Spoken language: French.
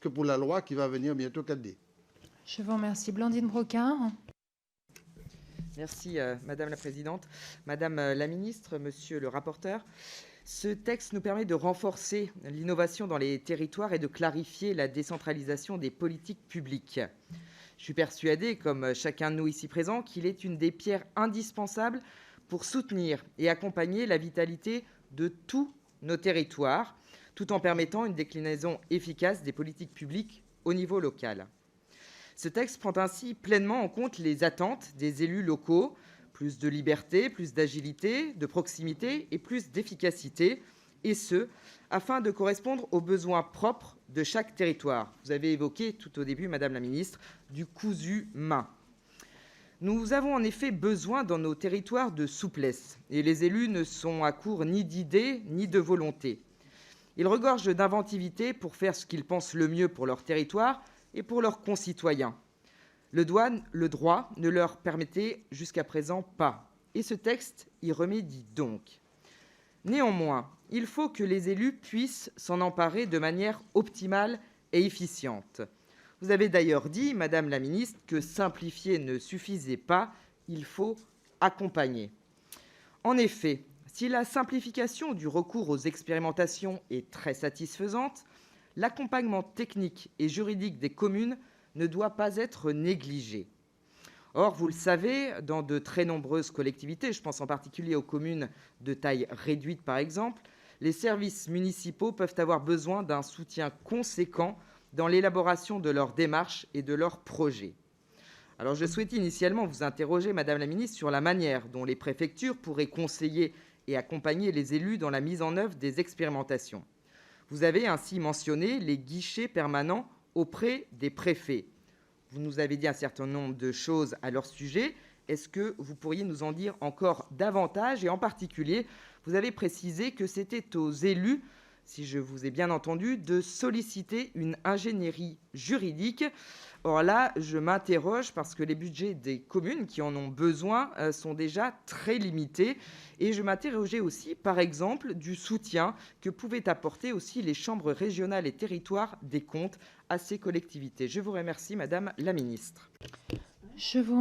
que pour la loi qui va venir bientôt 4D. Je vous remercie. Blandine Brocard. Merci, Madame la Présidente. Madame la Ministre, Monsieur le rapporteur, ce texte nous permet de renforcer l'innovation dans les territoires et de clarifier la décentralisation des politiques publiques. Je suis persuadée, comme chacun de nous ici présent, qu'il est une des pierres indispensables pour soutenir et accompagner la vitalité de tous nos territoires, tout en permettant une déclinaison efficace des politiques publiques au niveau local. Ce texte prend ainsi pleinement en compte les attentes des élus locaux, plus de liberté, plus d'agilité, de proximité et plus d'efficacité, et ce, afin de correspondre aux besoins propres de chaque territoire. Vous avez évoqué tout au début, Madame la Ministre, du cousu main. Nous avons en effet besoin dans nos territoires de souplesse, et les élus ne sont à court ni d'idées ni de volonté. Ils regorgent d'inventivité pour faire ce qu'ils pensent le mieux pour leur territoire et pour leurs concitoyens. Le droit ne leur permettait jusqu'à présent pas, et ce texte y remédie donc. Néanmoins, il faut que les élus puissent s'en emparer de manière optimale et efficiente. Vous avez d'ailleurs dit, Madame la Ministre, que simplifier ne suffisait pas, il faut accompagner. En effet, si la simplification du recours aux expérimentations est très satisfaisante, l'accompagnement technique et juridique des communes ne doit pas être négligé. Or, vous le savez, dans de très nombreuses collectivités, je pense en particulier aux communes de taille réduite par exemple, les services municipaux peuvent avoir besoin d'un soutien conséquent dans l'élaboration de leurs démarches et de leurs projets. Alors, je souhaitais initialement vous interroger, Madame la Ministre, sur la manière dont les préfectures pourraient conseiller et accompagner les élus dans la mise en œuvre des expérimentations. Vous avez ainsi mentionné les guichets permanents auprès des préfets. Vous nous avez dit un certain nombre de choses à leur sujet. Est-ce que vous pourriez nous en dire encore davantage? Et en particulier, vous avez précisé que c'était aux élus, si je vous ai bien entendu, de solliciter une ingénierie juridique. Or là, je m'interroge parce que les budgets des communes qui en ont besoin sont déjà très limités. Et je m'interrogeais aussi, par exemple, du soutien que pouvaient apporter aussi les chambres régionales et territoires des comptes à ces collectivités. Je vous remercie, Madame la Ministre. Je vous